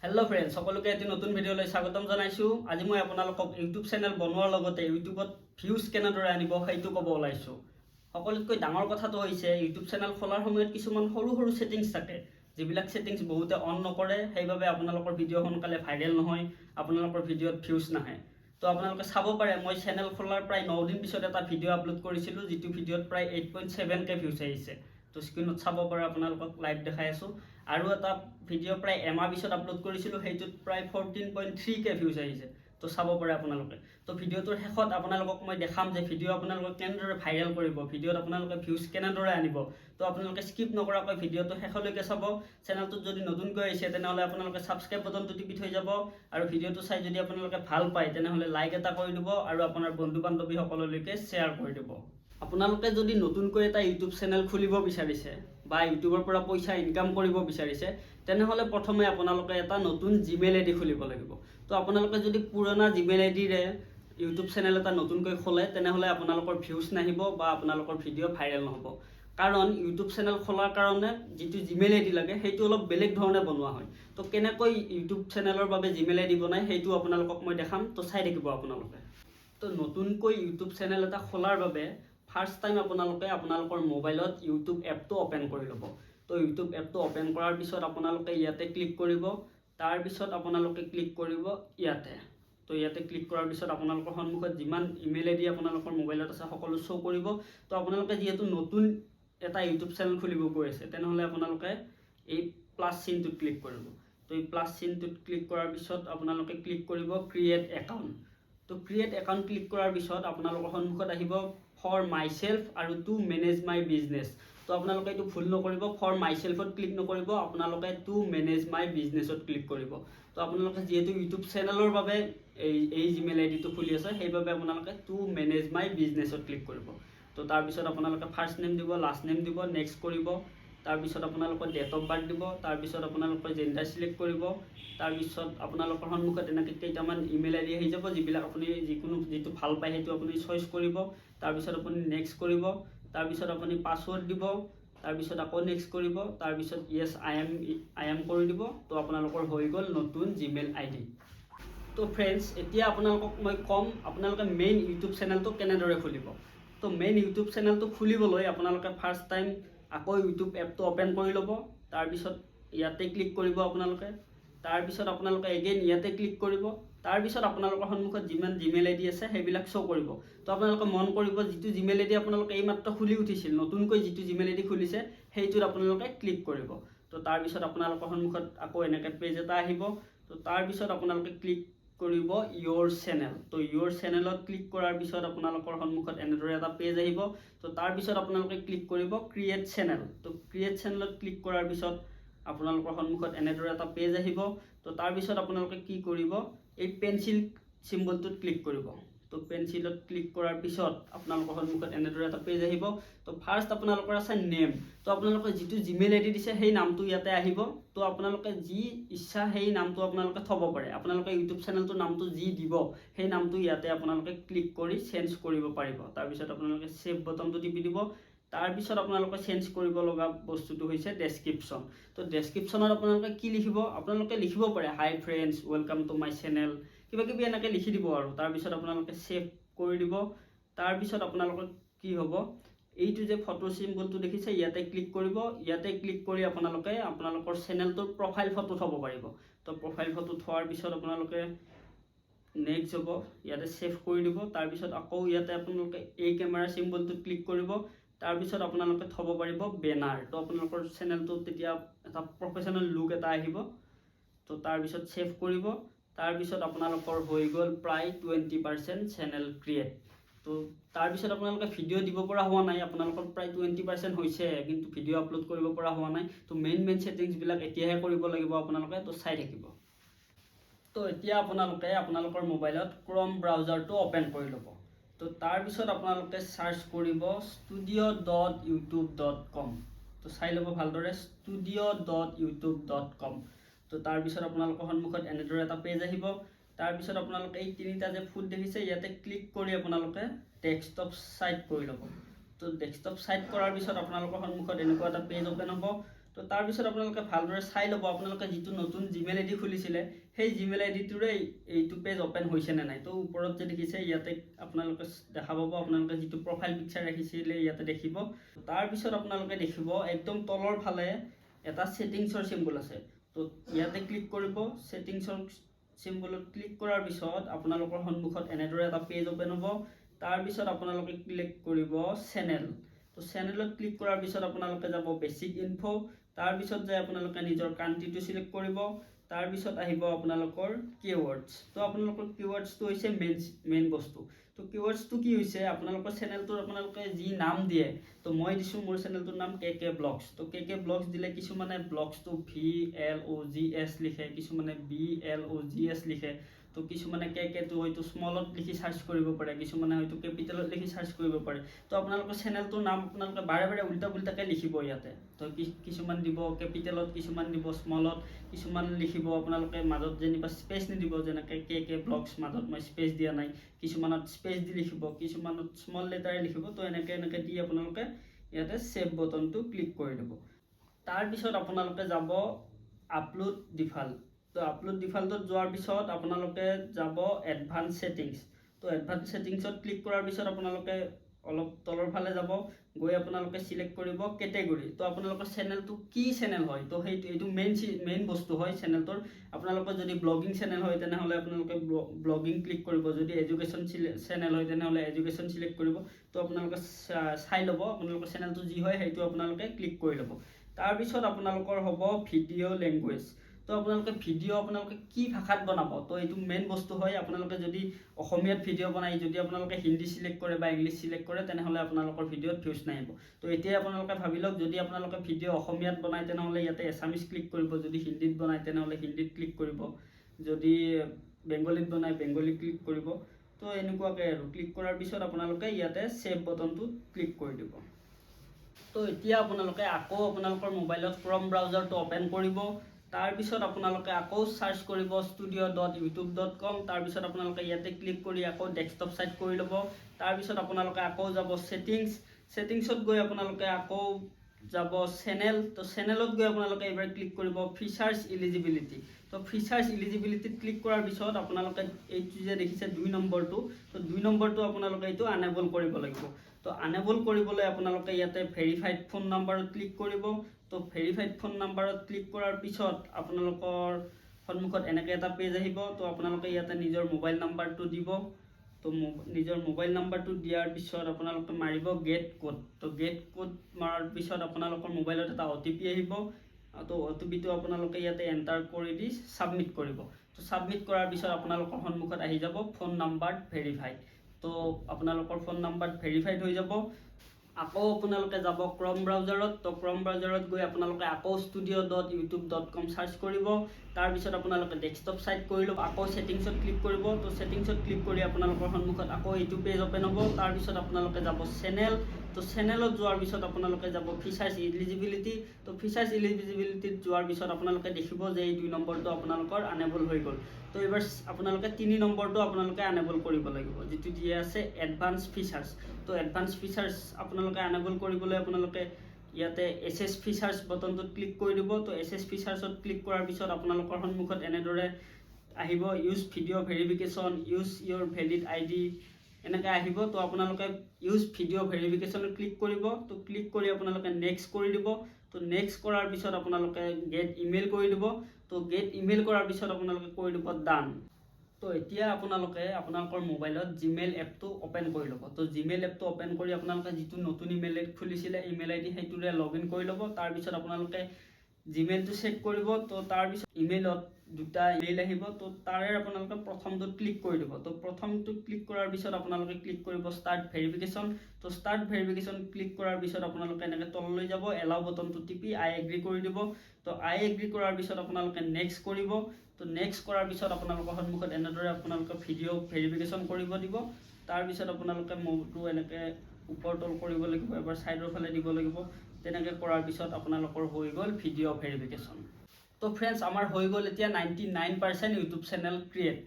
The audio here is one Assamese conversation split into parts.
হেল্ল' ফ্ৰেণ্ডছ, সকলোকে এটি নতুন ভিডিঅ'লৈ স্বাগতম জনাইছোঁ। আজি মই আপোনালোকক ইউটিউব চেনেল বনোৱাৰ লগতে ইউটিউবত ভিউজ কেনেদৰে আনিব সেইটো ক'ব ওলাইছোঁ। সকলোতকৈ ডাঙৰ কথাটো হৈছে ইউটিউব চেনেল খোলাৰ সময়ত কিছুমান সৰু সৰু ছেটিংছ থাকে, যিবিলাক ছেটিংছ বহুতে অন নকৰে। সেইবাবে আপোনালোকৰ ভিডিঅ' সোনকালে ভাইৰেল নহয়, আপোনালোকৰ ভিডিঅ'ত ভিউজ নাহে। তো আপোনালোকে চাব পাৰে, মই চেনেল খোলাৰ প্ৰায় 9 দিন পিছত এটা ভিডিঅ' আপলোড কৰিছিলোঁ, যিটো ভিডিঅ'ত প্ৰায় 8.7K ভিউজ আহিছে। তো স্ক্ৰীণত চাব পাৰে, আপোনালোকক লাইভ দেখাই আছোঁ। আৰু এটা ভিডিঅ' প্ৰায় এমাহ পিছত আপলোড কৰিছিলোঁ, সেইটোত প্ৰায় 14.3K ভিউজ আহিছে। তো চাব পাৰে আপোনালোকে। তো ভিডিঅ'টোৰ শেষত আপোনালোকক মই দেখাম যে ভিডিঅ' আপোনালোকে কেনেদৰে ভাইৰেল কৰিব, ভিডিঅ'ত আপোনালোকে ভিউজ কেনেদৰে আনিব। তো আপোনালোকে স্কিপ নকৰাকৈ ভিডিঅ'টো শেষলৈকে চাব। চেনেলটোত যদি নতুনকৈ আহিছে তেনেহ'লে আপোনালোকে ছাবস্ক্ৰাইব বাটনটো টিপি থৈ যাব। আৰু ভিডিঅ'টো চাই যদি আপোনালোকে ভাল পায় তেনেহ'লে লাইক এটা কৰি দিব আৰু আপোনাৰ বন্ধু বান্ধৱীসকললৈকে শ্বেয়াৰ কৰি দিব। আপোনালোকে যদি নতুনকৈ এটা ইউটিউব চেনেল খুলিব বিচাৰিছে বা ইউটিউবৰ পৰা পইচা ইনকাম কৰিব বিচাৰিছে, তেনেহ'লে প্ৰথমে আপোনালোকে এটা নতুন জিমেইল আইডি খুলিব লাগিব। তো আপোনালোকে যদি পুৰণা জিমেইল আইডিৰে ইউটিউব চেনেল এটা নতুনকৈ খোলে, তেনেহ'লে আপোনালোকৰ ভিউজ নাহিব বা আপোনালোকৰ ভিডিঅ' ভাইৰেল নহ'ব। কাৰণ ইউটিউব চেনেল খোলাৰ কাৰণে যিটো জিমেইল আইডি লাগে সেইটো অলপ বেলেগ ধৰণে বনোৱা হয়। তো কেনেকৈ ইউটিউব চেনেলৰ বাবে জিমেইল আইডি বনায় সেইটো আপোনালোকক মই দেখাম, তো চাই থাকিব আপোনালোকে। তো নতুনকৈ ইউটিউব চেনেল এটা খোলাৰ বাবে ফাৰ্ষ্ট টাইম আপোনালোকে আপোনালোকৰ মোবাইলত ইউটিউব এপটো অ'পেন কৰি ল'ব। তো ইউটিউব এপটো অ'পেন কৰাৰ পিছত আপোনালোকে ইয়াতে ক্লিক কৰিব। তাৰপিছত আপোনালোকে ক্লিক কৰিব ইয়াতে। তো ইয়াতে ক্লিক কৰাৰ পিছত আপোনালোকৰ সন্মুখত যিমান ইমেইল আইডি আপোনালোকৰ মোবাইলত আছে সকলো শ্ব' কৰিব। তো আপোনালোকে যিহেতু নতুন এটা ইউটিউব চেনেল খুলিব গৈ আছে, তেনেহ'লে আপোনালোকে এই প্লাছ চিনটোত ক্লিক কৰিব। তো এই প্লাছ চিনটোত ক্লিক কৰাৰ পিছত আপোনালোকে ক্লিক কৰিব ক্ৰিয়েট একাউণ্ট। তো ক্ৰিয়েট একাউণ্ট ক্লিক কৰাৰ পিছত আপোনালোকৰ সন্মুখত আহিব ফৰ মাই চেল্ফ আৰু টু মেনেজ মাই বিজনেছ। তো আপোনালোকে এইটো ভুল নকৰিব, ফৰ মাই চেল্ফত ক্লিক নকৰিব, আপোনালোকে টু মেনেজ মাই বিজনেছত ক্লিক কৰিব। তো আপোনালোকে যিহেতু ইউটিউব চেনেলৰ বাবে এই জিমেইল আইডিটো খুলি আছে, সেইবাবে আপোনালোকে টু মেনেজ মাই বিজনেছত ক্লিক কৰিব। তো তাৰপিছত আপোনালোকে ফাৰ্ষ্ট নেম দিব, লাষ্ট নেম দিব, নেক্সট কৰিব। তাৰপিছত আপোনালোকৰ ডেট অফ বাৰ্থ দিব। তাৰপিছত আপোনালোকৰ জেণ্ডাৰ ছিলেক্ট কৰিব। তাৰপিছত আপোনালোকৰ সন্মুখত এনেকৈ কেইটামান ইমেইল আইডি আহি যাব, যিবিলাক আপুনি যিটো ভাল পায় সেইটো আপুনি চইচ কৰিব। তাৰপিছত আপুনি নেক্সট কৰিব। তাৰপিছত আপুনি পাছৱৰ্ড দিব। তাৰপিছত আকৌ নেক্সট কৰিব। তাৰপিছত য়েছ আই এম কৰি দিব। তো আপোনালোকৰ হৈ গ'ল নতুন জিমেইল আইডি। তো ফ্ৰেণ্ডছ, এতিয়া আপোনালোকক মই ক'ম আপোনালোকে মেইন ইউটিউব চেনেলটো কেনেদৰে খুলিব। তো মেইন ইউটিউব চেনেলটো খুলিবলৈ আপোনালোকে ফাৰ্ষ্ট টাইম আকৌ ইউটিউব এপটো অ'পেন কৰি ল'ব। তাৰপিছত ইয়াতে ক্লিক কৰিব আপোনালোকে। তাৰপিছত আপোনালোকে এগেইন ইয়াতে ক্লিক কৰিব। তাৰপিছত আপোনালোকৰ সন্মুখত যিমান জিমেইল আইডি আছে সেইবিলাক শ্ব' কৰিব। তো আপোনালোকে মন কৰিব, যিটো জিমেইল আইডি আপোনালোকে এইমাত্ৰ খুলি উঠিছিল, নতুনকৈ যিটো জিমেইল আইডি খুলিছে সেইটোত আপোনালোকে ক্লিক কৰিব। তো তাৰপিছত আপোনালোকৰ সন্মুখত আকৌ এনেকৈ পেজ এটা আহিব। তো তাৰপিছত আপোনালোকে ক্লিক কৰিব ইয়'ৰ চেনেল। তো ইয়'ৰ চেনেলত ক্লিক কৰাৰ পিছত আপোনালোকৰ সন্মুখত এনেদৰে এটা পেজ আহিব। তো তাৰপিছত আপোনালোকে ক্লিক কৰিব ক্ৰিয়েট চেনেল। তো ক্ৰিয়েট চেনেলত ক্লিক কৰাৰ পিছত আপোনালোকৰ সন্মুখত এনেদৰে এটা পেজ আহিব। তো তাৰপিছত আপোনালোকে কি কৰিব, এই পেঞ্চিল চিম্বলটোত ক্লিক কৰিব। তো পেঞ্চিলত ক্লিক কৰাৰ পিছত আপোনালোকৰ সন্মুখত এনেদৰে এটা পেজ আহিব। তো ফাৰ্ষ্ট আপোনালোকৰ আছে নেম। তো আপোনালোকে যিটো জিমেইল আইডি দিছে সেই নামটো ইয়াতে আহিব। তো আপোনালোকে যি ইচ্ছা সেই নামটো আপোনালোকে থ'ব পাৰে। আপোনালোকে ইউটিউব চেনেলটোৰ নামটো যি দিব সেই নামটো ইয়াতে আপোনালোকে ক্লিক কৰি চেঞ্জ কৰিব পাৰিব। তাৰপিছত আপোনালোকে ছেভ বটনটো টিপি দিব। তাৰপিছত আপোনালোকে চেঞ্জ কৰিব লগা বস্তুটো হৈছে ডেছক্ৰিপশ্যন। তো ডেছক্ৰিপশ্যনত আপোনালোকে কি লিখিব, আপোনালোকে লিখিব পাৰে হাই friends, welcome to my channel, কিবা কিবি এনেকৈ লিখি দিব আৰু। তাৰপিছত আপোনালোকে ছেভ কৰি দিব। তাৰপিছত আপোনালোকৰ কি হ'ব, এইটো যে ফটো চিম্বলটো দেখিছে ইয়াতে ক্লিক কৰিব। ইয়াতে ক্লিক কৰি আপোনালোকে আপোনালোকৰ চেনেলটোৰ প্ৰফাইল ফটো থ'ব পাৰিব। তো প্ৰফাইল ফটো থোৱাৰ পিছত আপোনালোকে নেক্সট হ'ব, ইয়াতে ছেভ কৰি দিব। তাৰপিছত আকৌ ইয়াতে আপোনালোকে এই কেমেৰা চিম্বলটোত ক্লিক কৰিব। তাৰপিছত আপোনালোকে থ'ব পাৰিব বেনাৰ। তো আপোনালোকৰ চেনেলটোত তেতিয়া এটা প্ৰফেশ্যনেল লুক এটা আহিব। তো তাৰপিছত ছেভ কৰিব। তাৰপিছত আপোনালোকৰ হৈ গ'ল প্ৰায় 20% চেনেল ক্ৰিয়েট। তো তাৰপিছত আপোনালোকে ভিডিঅ' দিব পৰা হোৱা নাই, আপোনালোকৰ প্ৰায় 20% হৈছে, কিন্তু ভিডিঅ' আপলোড কৰিব পৰা হোৱা নাই। তো মেইন ছেটিংছবিলাক এতিয়াহে কৰিব লাগিব আপোনালোকে, তো চাই থাকিব। তো এতিয়া আপোনালোকে আপোনালোকৰ মোবাইলত ক্ৰম ব্ৰাউজাৰটো অ'পেন কৰি ল'ব। তো তাৰপিছত আপোনালোকে চাৰ্চ কৰিব studio.youtube.com। তো চাই ল'ব ভালদৰে studio.youtube.com। তো তাৰপিছত আপোনালোকৰ সন্মুখত এনেদৰে এটা পেজ আহিব। তাৰপিছত আপোনালোকে এই তিনিটা যে ফুট দেখিছে ইয়াতে ক্লিক কৰি আপোনালোকে ডেস্কটপ ছাইট কৰি ল'ব। তো ডেস্কটপ ছাইট কৰাৰ পিছত আপোনালোকৰ সন্মুখত এনেকুৱা এটা পেজ অ'পেন হ'ব। তো তো তাৰপিছত আপোনালোকে ভালদৰে চাই ল'ব আপোনালোকে যিটো নতুন জিমেইল আইডি খুলিছিলে সেই জিমেইল আইডিটোৰে এইটো পেজ অ'পেন হৈছে নে নাই। তো ওপৰত যে দেখিছে ইয়াতে আপোনালোকে দেখা পাব আপোনালোকে যিটো প্ৰফাইল পিকচাৰ ৰাখিছিলে ইয়াতে দেখিব। তাৰপিছত আপোনালোকে দেখিব একদম তলৰ ফালে এটা ছেটিংছৰ চিম্বল আছে। তো ইয়াতে ক্লিক কৰিব। ছেটিংছৰ চিম্বলত ক্লিক কৰাৰ পিছত আপোনালোকৰ সন্মুখত এনেদৰে এটা পেজ অ'পেন হ'ব। তাৰপিছত আপোনালোকে ক্লিক কৰিব চেনেল। তো চেনেলত ক্লিক কৰাৰ পিছত আপোনালোকে যাব বেছিক ইনফো। তাৰপিছত যায় আপোনালোকে নিজৰ কাণ্ট্ৰিটো চিলেক্ট কৰিব। তাৰপিছত আহিব আপোনালোকৰ কিৱৰ্ডছ। তো আপোনালোকৰ কিৱৰ্ডছটো হৈছে মেইন বস্তু। তো কিৱৰ্ডছটো কি হৈছে আপোনালোকৰ চেনেলটোৰ আপোনালোকে যি নাম দিয়ে। তো মই দিছোঁ মোৰ চেনেলটোৰ নাম KK ব্লগছ। তো KK ব্লগছ দিলে কিছুমানে ব্লগছটো VLOGS লিখে, কিছুমানে BLOGS লিখে। তো কিছুমানে KKটো হয়তো স্মলত লিখি চাৰ্চ কৰিব পাৰে, কিছুমানে হয়তো কেপিটেলত লিখি চাৰ্চ কৰিব পাৰে। তো আপোনালোকৰ চেনেলটোৰ নাম আপোনালোকে বাৰে বাৰে উল্টা পুল্টাকৈ লিখিব ইয়াতে। তো কিছুমান দিব কেপিটেলত, কিছুমান দিব স্মলত, কিছুমান লিখিব আপোনালোকে মাজত যেনিবা স্পেচ নিদিব, যেনেকৈ KK ব্লগছ মাজত মই স্পেচ দিয়া নাই, কিছুমানত স্পেচ দি লিখিব, কিছুমানত স্মল লেটাৰে লিখিব। তো এনেকৈ দি আপোনালোকে ইয়াতে ছেভ বটনটো ক্লিক কৰি দিব। তাৰপিছত আপোনালোকে যাব আপলোড ডিফল্ট। তো আপলোড ডিফল্টত যোৱাৰ পিছত আপোনালোকে যাব এডভান্স ছেটিংছ। তো এডভান্স ছেটিংছত ক্লিক কৰাৰ পিছত আপোনালোকে অলপ তলৰ ফালে যাব, গৈ আপোনালোকে চিলেক্ট কৰিব কেটেগৰী। তো আপোনালোকৰ চেনেলটো কি চেনেল হয়, তো এইটো মেইন বস্তু হয় চেনেলটোৰ। আপোনালোকৰ যদি ব্লগিং চেনেল হয় তেনেহ'লে আপোনালোকে ব্লগিং ক্লিক কৰিব, যদি এডুকেশ্যন চেনেল হয় তেনেহ'লে এডুকেশ্যন চিলেক্ট কৰিব। তো আপোনালোকে চাই ল'ব আপোনালোকৰ চেনেলটো যি হয় সেইটো আপোনালোকে ক্লিক কৰি ল'ব। তাৰপিছত আপোনালোকৰ হ'ব ভিডিঅ' লেংগুৱেজ। তো আপোনালোকে আপোনালোকে কি ভাষাত বনাব, তো এইটো মেইন বস্তু হয়। আপোনালোকে যদি অসমীয়াত ভিডিঅ' বনাই, যদি আপোনালোকে হিন্দী চিলেক্ট কৰে বা ইংলিছ চিলেক্ট কৰে তেনেহ'লে আপোনালোকৰ ভিডিঅ'ত ভিউজ নাহিব। তো এতিয়া আপোনালোকে ভাবি লওক, যদি আপোনালোকে ভিডিঅ' অসমীয়াত বনায় তেনেহ'লে ইয়াতে এছামিছ ক্লিক কৰিব, যদি হিন্দীত বনায় তেনেহ'লে হিন্দীত ক্লিক কৰিব, যদি বেংগলীত বনায় বেংগলী ক্লিক কৰিব। তো এনেকুৱাকৈ আৰু ক্লিক কৰাৰ পিছত আপোনালোকে ইয়াতে ছেভ বটনটো ক্লিক কৰি দিব। তো এতিয়া আপোনালোকে আকৌ আপোনালোকৰ মোবাইলত ক্ৰম ব্ৰাউজাৰটো অ'পেন কৰিব। তাৰপিছত আপোনালোকে আকৌ চাৰ্চ কৰিব studio.youtube.com। তাৰপিছত আপোনালোকে ইয়াতে ক্লিক কৰি আকৌ ডেস্কটপ চাইট কৰি ল'ব। তাৰপিছত আপোনালোকে আকৌ যাব ছেটিংছত গৈ আপোনালোকে আকৌ যাব চেনেল। তো চেনেলত গৈ আপোনালোকে এইবাৰ ক্লিক কৰিব ফিচাৰ্ছ ইলিজিবিলিটি। তো ফিচাৰ্ছ ইলিজিবিলিটিত ক্লিক কৰাৰ পিছত আপোনালোকে এইটো যে দেখিছে 2 নম্বৰটো, তো 2 নম্বৰটো আপোনালোকে এইটো আনেবল কৰিব লাগিব। তো আনেবল কৰিবলৈ আপোনালোকে ইয়াতে ভেৰিফাইড ফোন নাম্বাৰত ক্লিক কৰিব। তো ভেৰিফাইড ফোন নাম্বাৰত ক্লিক কৰাৰ পিছত আপোনালোকৰ সন্মুখত এনেকৈ এটা পেজ আহিব। তো আপোনালোকে ইয়াতে নিজৰ মোবাইল নাম্বাৰটো দিব। তো নিজৰ মোবাইল নাম্বাৰটো দিয়াৰ পিছত আপোনালোকে মাৰিব গেট কোড। তো গেট কোড মাৰাৰ পিছত আপোনালোকৰ মোবাইলত এটা OTP আহিব। তো OTPটো আপোনালোকে ইয়াতে এণ্টাৰ কৰি দি ছাবমিট কৰিব। তো ছাবমিট কৰাৰ পিছত আপোনালোকৰ সন্মুখত আহি যাব ফোন নাম্বাৰ ভেৰিফাইড। তো আপোনালোকৰ ফোন নাম্বাৰ ভেৰিফাইড হৈ যাব। আকৌ আপোনালোকে যাব ক্ৰম ব্ৰাউজাৰত। তো ক্ৰম ব্ৰাউজাৰত গৈ আপোনালোকে আকৌ studio.youtube.com চাৰ্চ কৰিব। তাৰপিছত আপোনালোকে ডেস্কটপ চাইট কৰি ল'ব, আকৌ ছেটিংছত ক্লিক কৰিব। তো ছেটিংছত ক্লিক কৰি আপোনালোকৰ সন্মুখত আকৌ এইটো পেজ অ'পেন হ'ব। তাৰপিছত আপোনালোকে যাব চেনেল। তো চেনেলত যোৱাৰ পিছত আপোনালোকে যাব ফিচাৰ্ছ ইলিজিবিলিটি। তো ফিচাৰ্ছ ইলিজিবিলিটিত যোৱাৰ পিছত আপোনালোকে দেখিব যে এই 2 নম্বৰটো আপোনালোকৰ আনেবল হৈ গ'ল। তো এইবাৰ আপোনালোকে 3 নম্বৰটো আপোনালোকে আনেবল কৰিব লাগিব, যিটো দিয়া আছে এডভান্স ফিচাৰ্ছ। তো এডভান্স ফিচাৰ্ছ আপোনালোকে আনেবল কৰিবলৈ আপোনালোকে ইয়াতে SS ফিচাৰ্ছ বটনটোত ক্লিক কৰি দিব। তো SS ফিচাৰ্ছত ক্লিক কৰাৰ পিছত আপোনালোকৰ সন্মুখত এনেদৰে আহিব ইউজ ভিডিঅ' ভেৰিফিকেশ্যন, ইউজ ইয়ৰ ভেলিড ID এনেকৈ আহিব। তো আপোনালোকে ইউজ ভিডিঅ' ভেৰিফিকেশ্যনত ক্লিক কৰিব। তো ক্লিক কৰি আপোনালোকে নেক্সট কৰি দিব। তো নেক্সট কৰাৰ পিছত আপোনালোকে গেট ইমেইল কৰি দিব। তো গেট ইমেইল কৰাৰ পিছত আপোনালোকে কৰি দিব ডান। তো এতিয়া আপোনালোকে আপোনালোকৰ মোবাইলত জিমেইল এপটো অ'পেন কৰি ল'ব। তো জিমেইল এপটো অ'পেন কৰি আপোনালোকে যিটো নতুন ইমেইল আইডি খুলিছিলে ইমেইল ID সেইটোৰে লগ ইন কৰি ল'ব। তাৰপিছত আপোনালোকে জিমেইলটো চেক কৰিব। তো তাৰপিছত ইমেইলত 2টা ইমেইল আহিব। তো তাৰে আপোনালোকে প্ৰথমটোত ক্লিক কৰি দিব। তো প্ৰথমটো ক্লিক কৰাৰ পিছত আপোনালোকে ক্লিক কৰিব ষ্টাৰ্ট ভেৰিফিকেশ্যন। তো ষ্টাৰ্ট ভেৰিফিকেশ্যন ক্লিক কৰাৰ পিছত আপোনালোকে এনেকৈ তললৈ যাব, এলাউ বটনটো টিপি আই এগ্ৰি কৰি দিব। তো আই এগ্ৰি কৰাৰ পিছত আপোনালোকে নেক্সট কৰিব। তো নেক্সট কৰাৰ পিছত আপোনালোকৰ সন্মুখত এনেদৰে আপোনালোকে ভিডিঅ' ভেৰিফিকেশ্যন কৰিব দিব। তাৰপিছত আপোনালোকে মুভটো এনেকৈ ওপৰ তল কৰিব লাগিব, এবাৰ ছাইডৰ ফালে দিব লাগিব। তেনেকৈ কৰাৰ পিছত আপোনালোকৰ হৈ গ'ল ভিডিঅ' ভেৰিফিকেশ্যন। তো ফ্ৰেণ্ডছ আমাৰ হৈ গ'ল এতিয়া 99% ইউটিউব চেনেল ক্ৰিয়েট।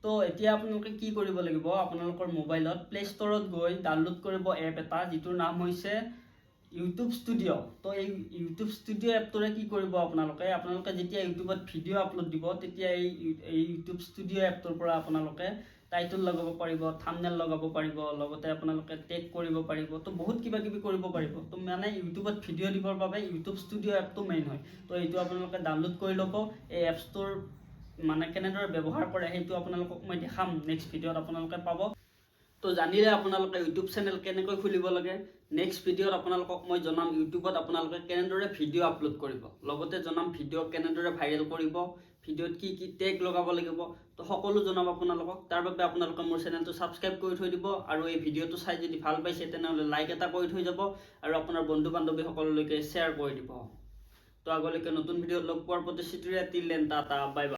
তো এতিয়া আপোনালোকে কি কৰিব লাগিব, আপোনালোকৰ মোবাইলত প্লে ষ্ট'ৰত গৈ ডাউনলোড কৰিব এপ এটা, যিটোৰ নাম হৈছে ইউটিউব ষ্টুডিঅ'। তো এই ইউটিউব ষ্টুডিঅ' এপটোৰে কি কৰিব আপোনালোকে যেতিয়া ইউটিউবত ভিডিঅ' আপলোড দিব তেতিয়া এই ইউটিউব ষ্টুডিঅ' এপটোৰ পৰা আপোনালোকে টাইটেল লগাব পাৰিব, থাম্বনেল লগাব পাৰিব, লগতে আপোনালোকে টেগ কৰিব পাৰিব। তো বহুত কিবা কিবি কৰিব পাৰিব। তো মানে ইউটিউবত ভিডিঅ' দিবৰ বাবে ইউটিউব ষ্টুডিঅ' এপটো মেইন হয়। তো এইটো আপোনালোকে ডাউনলোড কৰি ল'ব। এই এপছটোৰ মানে কেনেদৰে ব্যৱহাৰ কৰে সেইটো আপোনালোকক মই দেখাম নেক্সট ভিডিঅ'ত আপোনালোকে পাব। তো জানিলে আপোনালোকে ইউটিউব চেনেল কেনেকৈ খুলিব লাগে। নেক্সট ভিডিঅ'ত আপোনালোকক মই জনাম ইউটিউবত আপোনালোকে কেনেদৰে ভিডিঅ' আপলোড কৰিব, লগতে জনাম ভিডিঅ' কেনেদৰে ভাইৰেল কৰিব, ভিডিঅ'ত কি কি টেগ লগাব লাগিব। তো সকলো জনাম আপোনালোকক। তাৰ বাবে আপোনালোকে মোৰ চেনেলটো ছাবস্ক্ৰাইব কৰি থৈ দিব, আৰু এই ভিডিঅ'টো চাই যদি ভাল পাইছে তেনেহ'লে লাইক এটা কৰি থৈ যাব, আৰু আপোনাৰ বন্ধু বান্ধৱীসকললৈকে শ্বেয়াৰ কৰি দিব। তো আগলৈকে নতুন ভিডিঅ'ত লগ পোৱাৰ প্ৰতিশ্ৰুতিৰে till then tata bye bye.